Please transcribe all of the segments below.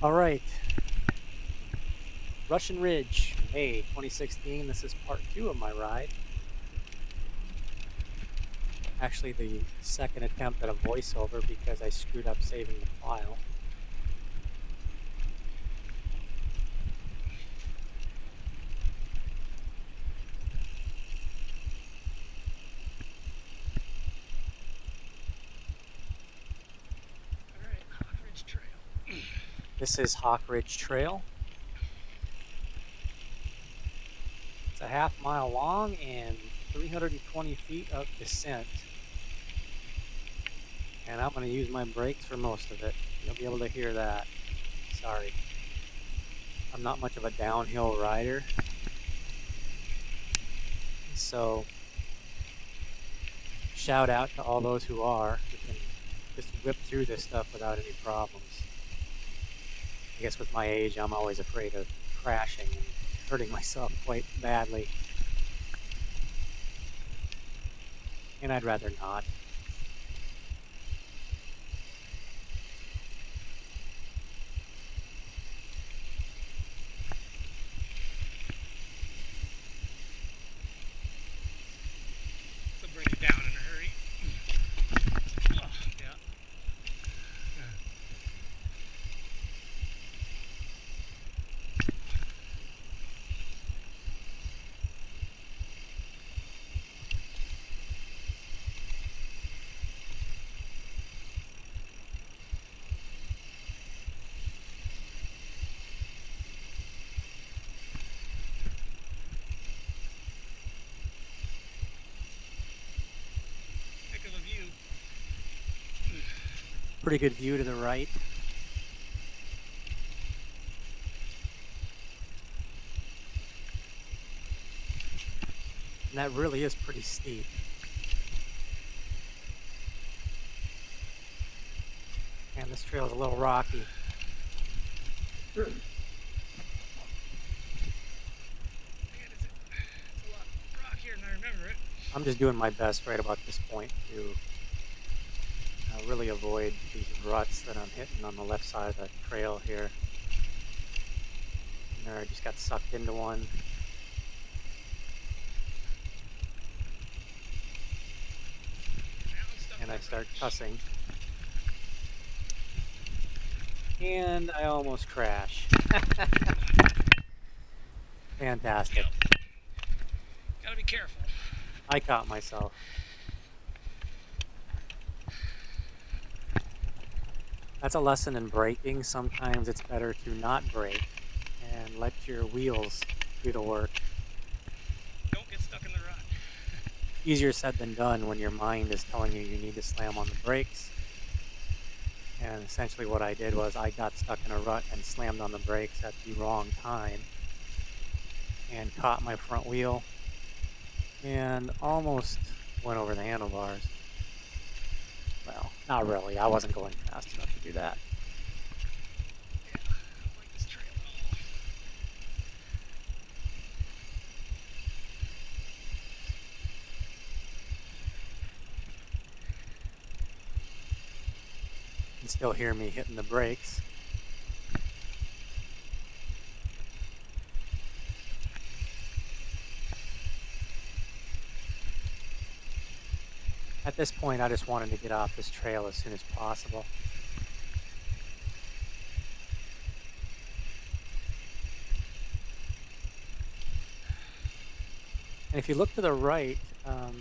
All right, Russian Ridge, May 2016. This is part 2 of my ride. Actually, the second attempt at a voiceover because I screwed up saving the file. All right, Hawk Ridge Trail. This is Hawk Ridge Trail. It's a half-mile long and 320 feet of descent. And I'm going to use my brakes for most of it. You'll be able to hear that. Sorry. I'm not much of a downhill rider. So, shout out to all those who are, who can just whip through this stuff without any problems. I guess with my age, I'm always afraid of crashing and hurting myself quite badly. And I'd rather not. So bring it down in a hurry. Oh, yeah. Heck of a view. Pretty good view to the right. And that really is pretty steep. And this trail is a little rocky. Man, it's a lot rockier than I remember it. I'm just doing my best right about this point to really avoid these ruts that I'm hitting on the left side of the trail here. And there, I just got sucked into one. And I start cussing. And I almost crash. Fantastic. Yep. Gotta be careful. I caught myself. That's a lesson in braking. Sometimes it's better to not brake and let your wheels do the work. Don't get stuck in the rut. Easier said than done when your mind is telling you you need to slam on the brakes. And essentially what I did was I got stuck in a rut and slammed on the brakes at the wrong time and caught my front wheel and almost went over the handlebars. Well, not really. I wasn't going fast enough to do that. Yeah, I don't like this trail at all. You can still hear me hitting the brakes. At this point, I just wanted to get off this trail as soon as possible. And if you look to the right,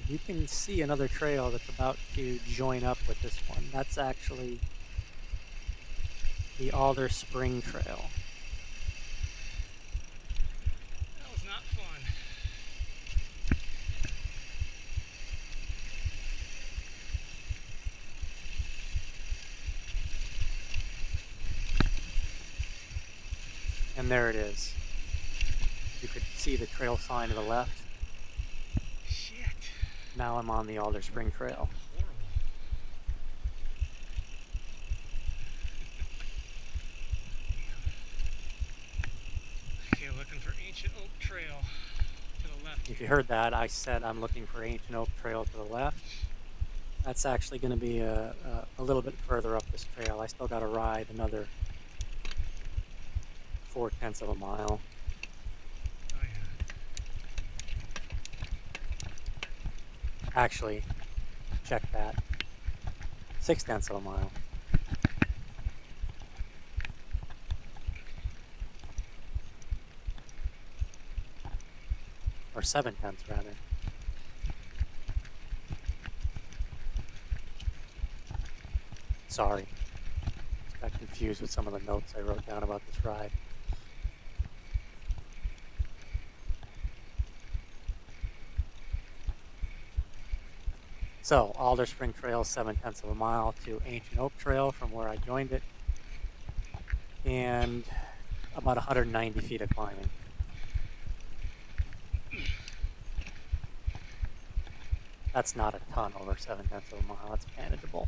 you can see another trail that's about to join up with this one. That's actually the Alder Spring Trail. That was not fun. And there it is. You could see the trail sign to the left. Shit. Now I'm on the Alder Spring Trail. Horrible. Okay, looking for Ancient Oak Trail to the left. If you heard that, I said I'm looking for Ancient Oak Trail to the left. That's actually going to be a little bit further up this trail. I still got to ride another 4/10 of a mile. Oh yeah. Actually, check that. 6/10 of a mile. Or 7/10 rather. Sorry. Just got confused with some of the notes I wrote down about this ride. So, Alder Spring Trail, 7/10 of a mile to Ancient Oak Trail from where I joined it. And about 190 feet of climbing. That's not a ton over 7/10 of a mile. That's manageable.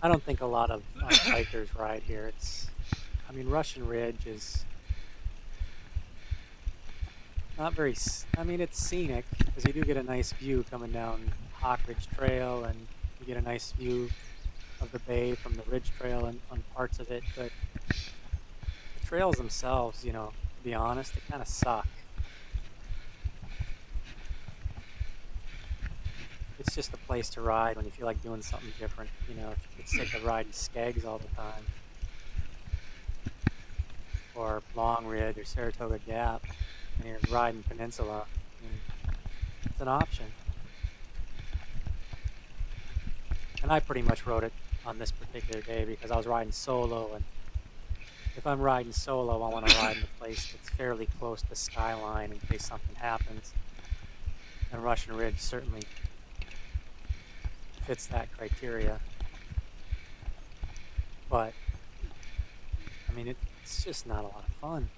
I don't think a lot of hikers ride here. I mean, Russian Ridge is not very, I mean, it's scenic because you do get a nice view coming down Hawk Ridge Trail, and you get a nice view of the bay from the Ridge Trail and on parts of it, but the trails themselves, you know, to be honest, they kind of suck. It's just a place to ride when you feel like doing something different, you know, if you get sick of riding Skeggs all the time. Or Long Ridge or Saratoga Gap, and you're riding Peninsula. I mean, it's an option. And I pretty much rode it on this particular day because I was riding solo, and if I'm riding solo, I want to ride in a place that's fairly close to skyline in case something happens. And Russian Ridge certainly fits that criteria. But, I mean, it's just not a lot of fun.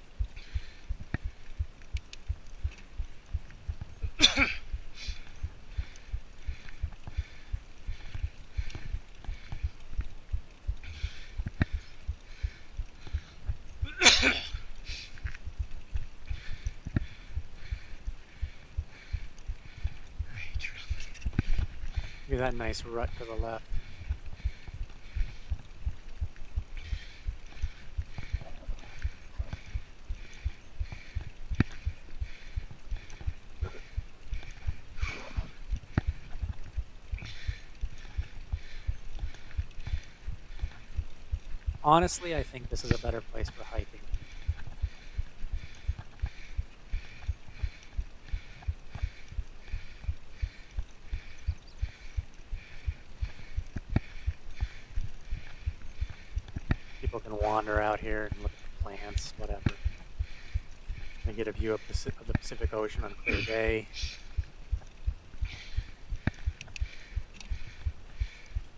Look at that nice rut to the left. Honestly, I think this is a better place for hiking. People can wander out here and look at the plants, whatever. And get a view of the Pacific Ocean on clear day.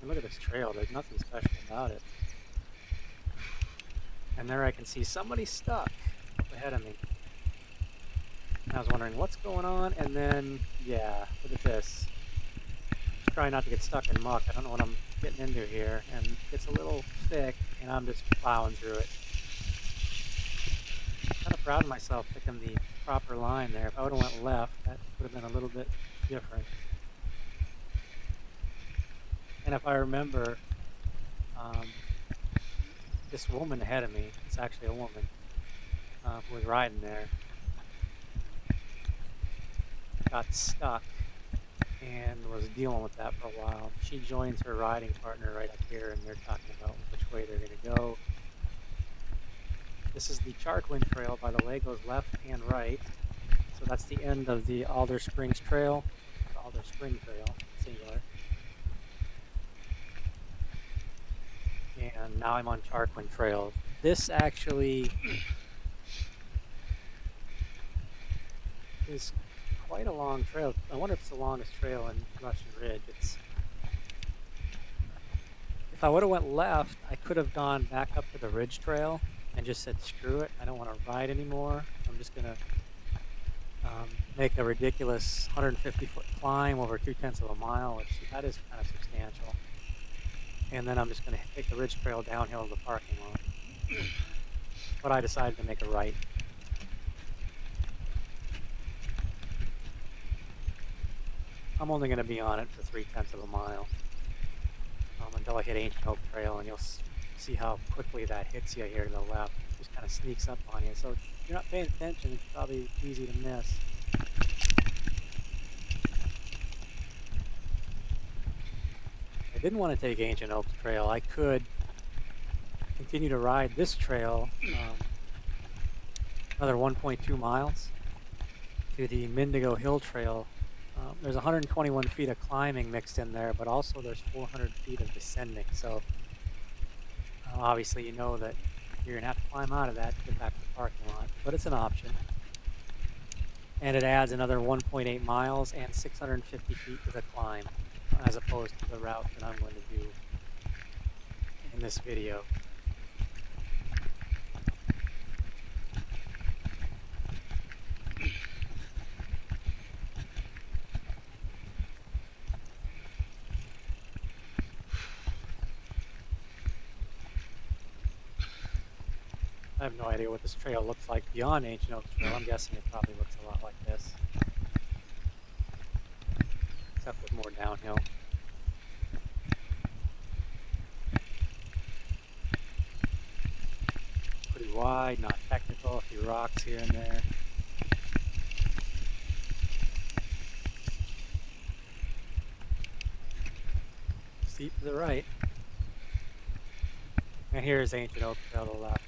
And look at this trail, there's nothing special about it. And there I can see somebody stuck up ahead of me. And I was wondering what's going on, and then, yeah, look at this. Try not to get stuck in muck. I don't know what I'm getting into here, and it's a little thick, and I'm just plowing through it. Kind of proud of myself picking the proper line there. If I would have went left, that would have been a little bit different. And if I remember, this woman ahead of me, it's actually a woman, who was riding there, got stuck and was dealing with that for a while. She joins her riding partner right up here, and they're talking about which way they're going to go. This is the Chartwind Trail, by the way, goes left and right. So that's the end of the Alder Springs Trail, the Alder Spring Trail, singular. and now I'm on Charquin Trail. This actually is quite a long trail. I wonder if it's the longest trail in Russian Ridge. If I would have went left, I could have gone back up to the Ridge Trail and just said, screw it, I don't want to ride anymore. I'm just going to make a ridiculous 150-foot climb over 2/10 of a mile, which that is kind of substantial. And then I'm just going to take the Ridge Trail downhill to the parking lot. But I decided to make a right. I'm only going to be on it for 3/10 of a mile until I hit Ancient Oak Trail, and you'll see how quickly that hits you here to the left. It just kind of sneaks up on you. So if you're not paying attention, it's probably easy to miss. I didn't want to take Ancient Oak Trail. I could continue to ride this trail another 1.2 miles to the Mindigo Hill Trail. There's 121 feet of climbing mixed in there, but also there's 400 feet of descending. So obviously you know that you're gonna have to climb out of that to get back to the parking lot, but it's an option. And it adds another 1.8 miles and 650 feet to the climb, as opposed to the route that I'm going to do in this video. I have no idea what this trail looks like beyond Ancient Oak Trail. I'm guessing it probably looks a lot like this, except with more downhill. Pretty wide, not technical, a few rocks here and there. Steep to the right. And here's Ancient Oak Trail to the left.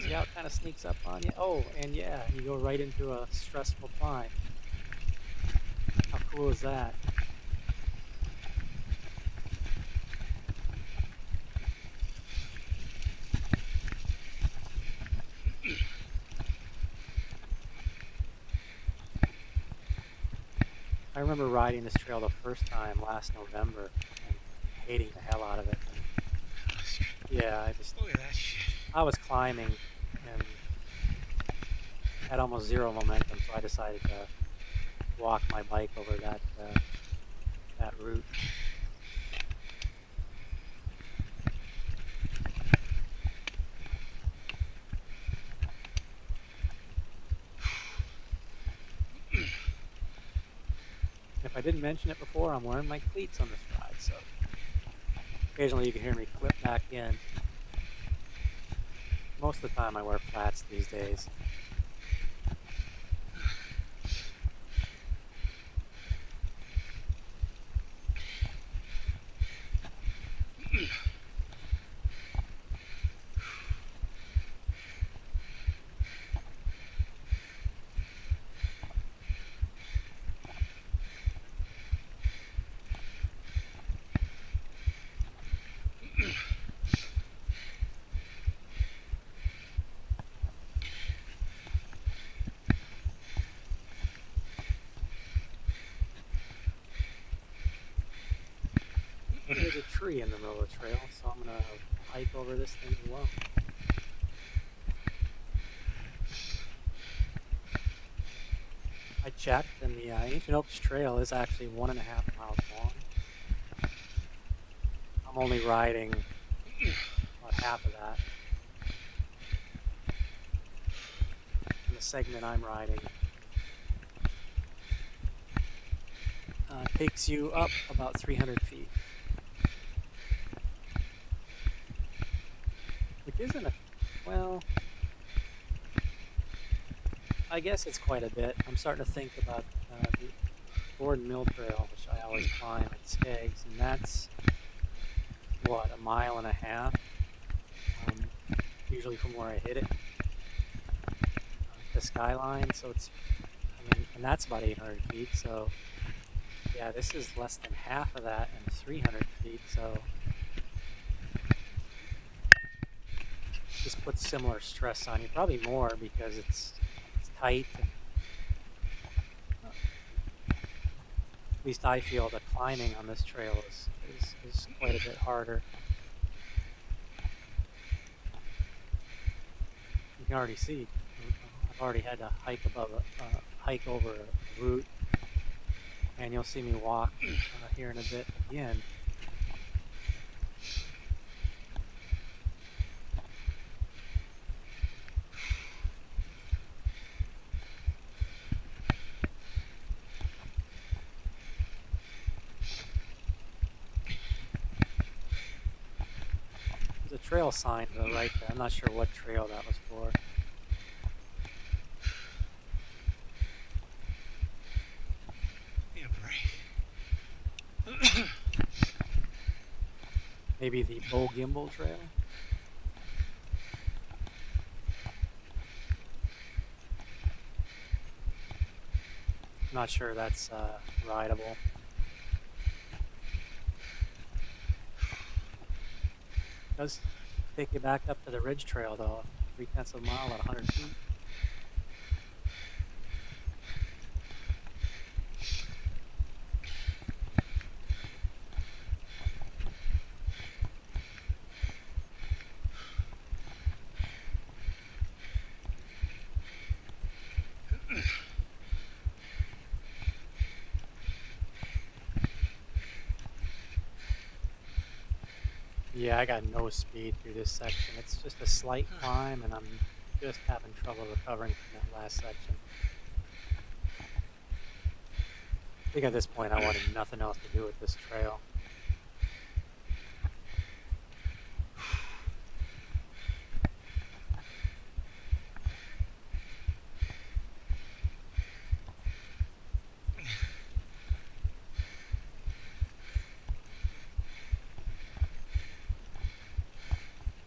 See how it kind of sneaks up on you? Oh, and yeah, you go right into a stressful climb. How cool is that? I remember riding this trail the first time last November and hating the hell out of it. Yeah, Look at that shit. I was climbing and had almost zero momentum, so I decided to walk my bike over that route. If I didn't mention it before, I'm wearing my cleats on this ride, so occasionally you can hear me clip back in. Most of the time I wear flats these days. There's a tree in the middle of the trail, so I'm going to hike over this thing as well. I checked, and the Ancient Oaks Trail is actually 1.5 miles long. I'm only riding about half of that. And the segment I'm riding takes you up about 300 feet. Which isn't a, well, I guess it's quite a bit. I'm starting to think about the Gordon Mill Trail, which I always climb at Skaggs, and that's, what, 1.5 miles, usually from where I hit it, the skyline, so it's, I mean, and that's about 800 feet, so, yeah, this is less than half of that and 300 feet, so puts similar stress on you, probably more because it's tight and at least I feel the climbing on this trail is quite a bit harder. You can already see, I've already had to hike hike over a route, and you'll see me walk here in a bit again. There's a trail sign to the right there. I'm not sure what trail that was for. Yeah, right. Maybe the Bow Gimbal Trail? I'm not sure that's rideable. It does take you back up to the Ridge Trail though, 3/10 of a mile at 100 feet. Yeah, I got no speed through this section. It's just a slight climb, and I'm just having trouble recovering from that last section. I think at this point I wanted nothing else to do with this trail.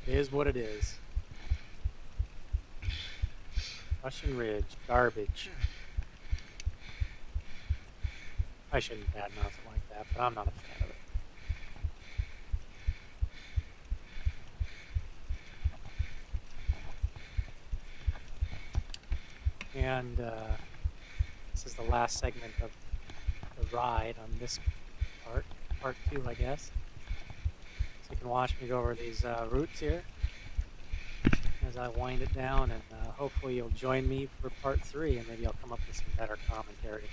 It is what it is. Russian Ridge, garbage. I shouldn't badmouth it like that, but I'm not a fan of it. And this is the last segment of the ride on this part 2, I guess. So you can watch me go over these routes here as I wind it down, and hopefully you'll join me for part 3, and maybe I'll come up with some better commentary.